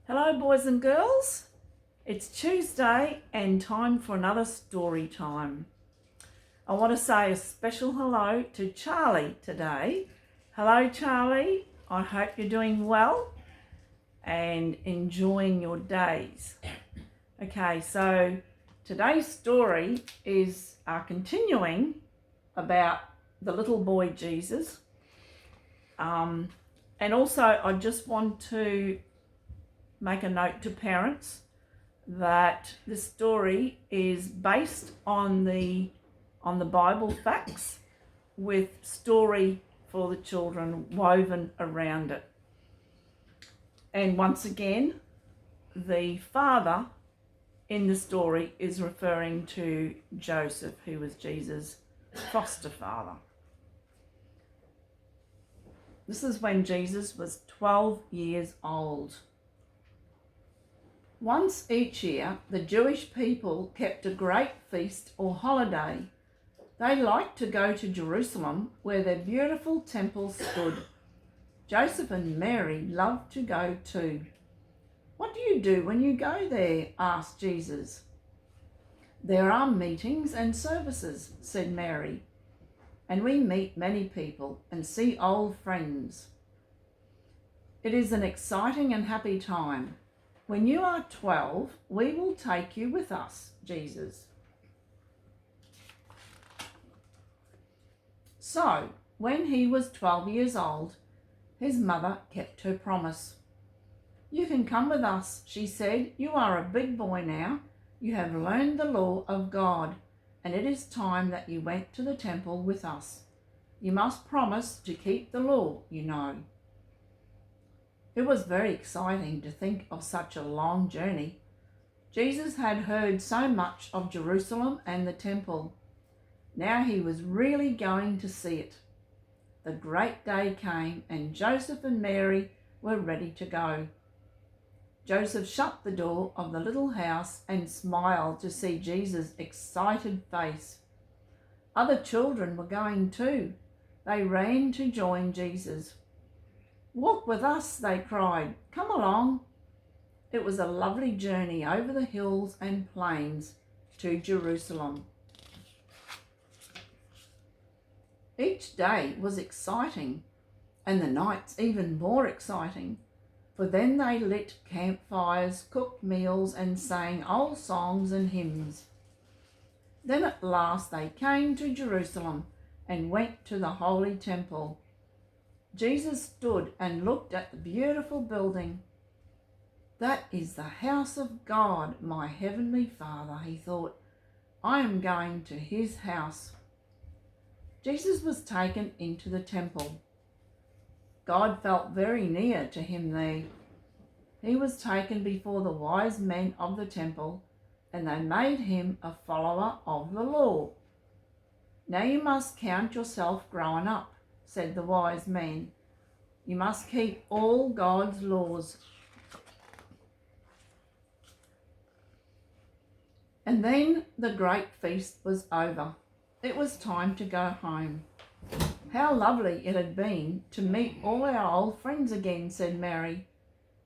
Hello, boys and girls. It's Tuesday and time for another story time. I want to say a special hello to Charlie today. Hello, Charlie. I hope you're doing well and enjoying your days. Okay, so today's story is continuing about the little boy Jesus. And also, I just want to make a note to parents that this story is based on the Bible facts with story for the children woven around it. And once again, the father in the story is referring to Joseph, who was Jesus' foster father. This is when Jesus was 12 years old. Once each year, the Jewish people kept a great feast or holiday. They liked to go to Jerusalem, where their beautiful temple stood. Joseph and Mary loved to go too. "What do you do when you go there?" asked Jesus. "There are meetings and services," said Mary, "and we meet many people and see old friends. It is an exciting and happy time. When you are 12, we will take you with us, Jesus." So, when he was 12 years old, his mother kept her promise. "You can come with us," she said. "You are a big boy now. You have learned the law of God, and it is time that you went to the temple with us. You must promise to keep the law, you know." It was very exciting to think of such a long journey. Jesus had heard so much of Jerusalem and the temple. Now he was really going to see it. The great day came and Joseph and Mary were ready to go. Joseph shut the door of the little house and smiled to see Jesus' excited face. Other children were going too. They ran to join Jesus. "Walk with us," they cried. "Come along." It was a lovely journey over the hills and plains to Jerusalem. Each day was exciting, and the nights even more exciting, for then they lit campfires, cooked meals, and sang old songs and hymns. Then at last they came to Jerusalem and went to the holy temple. Jesus stood and looked at the beautiful building. "That is the house of God, my heavenly Father," he thought. "I am going to his house." Jesus was taken into the temple. God felt very near to him there. He was taken before the wise men of the temple, and they made him a follower of the law. "Now you must count yourself grown up," said the wise men. "You must keep all God's laws." And then the great feast was over. It was time to go home. "How lovely it had been to meet all our old friends again," said Mary.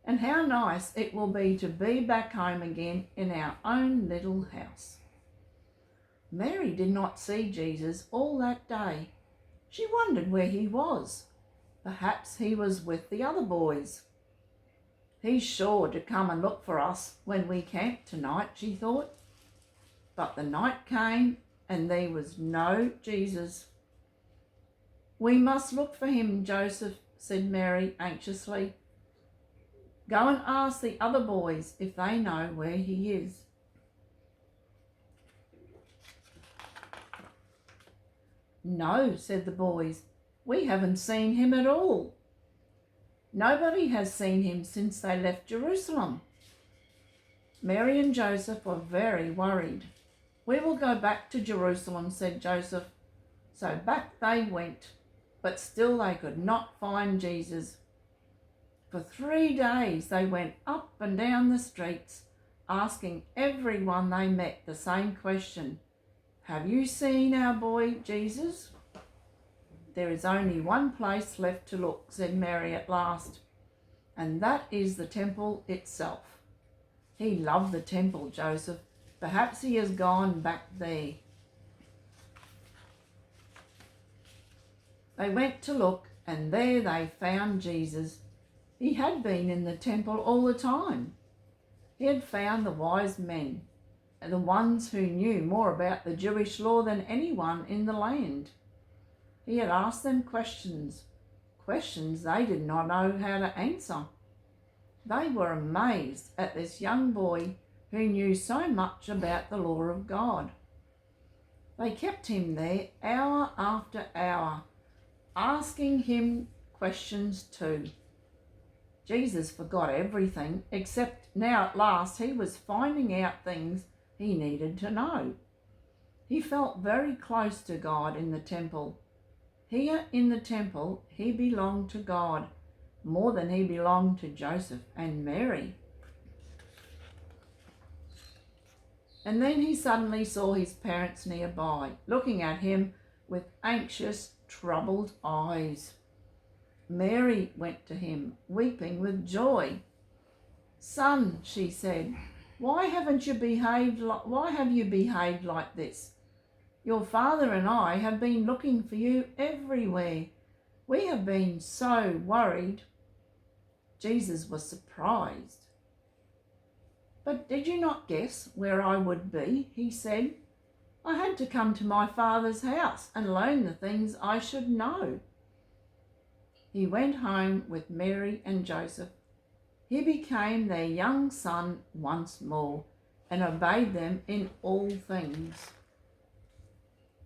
"And how nice it will be to be back home again in our own little house." Mary did not see Jesus all that day. She wondered where he was. Perhaps he was with the other boys. "He's sure to come and look for us when we camp tonight," she thought. But the night came and there was no Jesus. "We must look for him, Joseph," said Mary anxiously. "Go and ask the other boys if they know where he is." "No," said the boys. "We haven't seen him at all." "Nobody has seen him since they left Jerusalem." Mary and Joseph were very worried. "We will go back to Jerusalem," said Joseph. So back they went, but still they could not find Jesus. For 3 days they went up and down the streets, asking everyone they met the same question: "Have you seen our boy Jesus?" "There is only one place left to look," said Mary at last. and that is the temple itself. He loved the temple, Joseph. Perhaps he has gone back there. They went to look, and there they found Jesus. He had been in the temple all the time. He had found the wise men, and the ones who knew more about the Jewish law than anyone in the land. He had asked them questions they did not know how to answer. They were amazed at this young boy who knew so much about the law of God. They kept him there hour after hour, asking him questions too. Jesus forgot everything, except now at last he was finding out things he needed to know. He felt very close to God in the temple. Here in the temple, he belonged to God more than he belonged to Joseph and Mary. And then he suddenly saw his parents nearby, looking at him with anxious, troubled eyes. Mary went to him, weeping with joy. "Son," she said, why have you behaved like this? Your father and I have been looking for you everywhere. We have been so worried." Jesus was surprised. "But did you not guess where I would be?" he said. "I had to come to my father's house and learn the things I should know." He went home with Mary and Joseph. He became their young son once more and obeyed them in all things.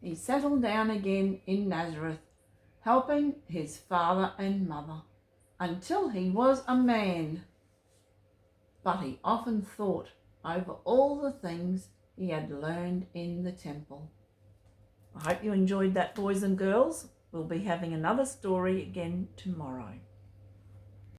He settled down again in Nazareth, helping his father and mother until he was a man. But he often thought over all the things he had learned in the temple. I hope you enjoyed that, boys and girls. We'll be having another story again tomorrow.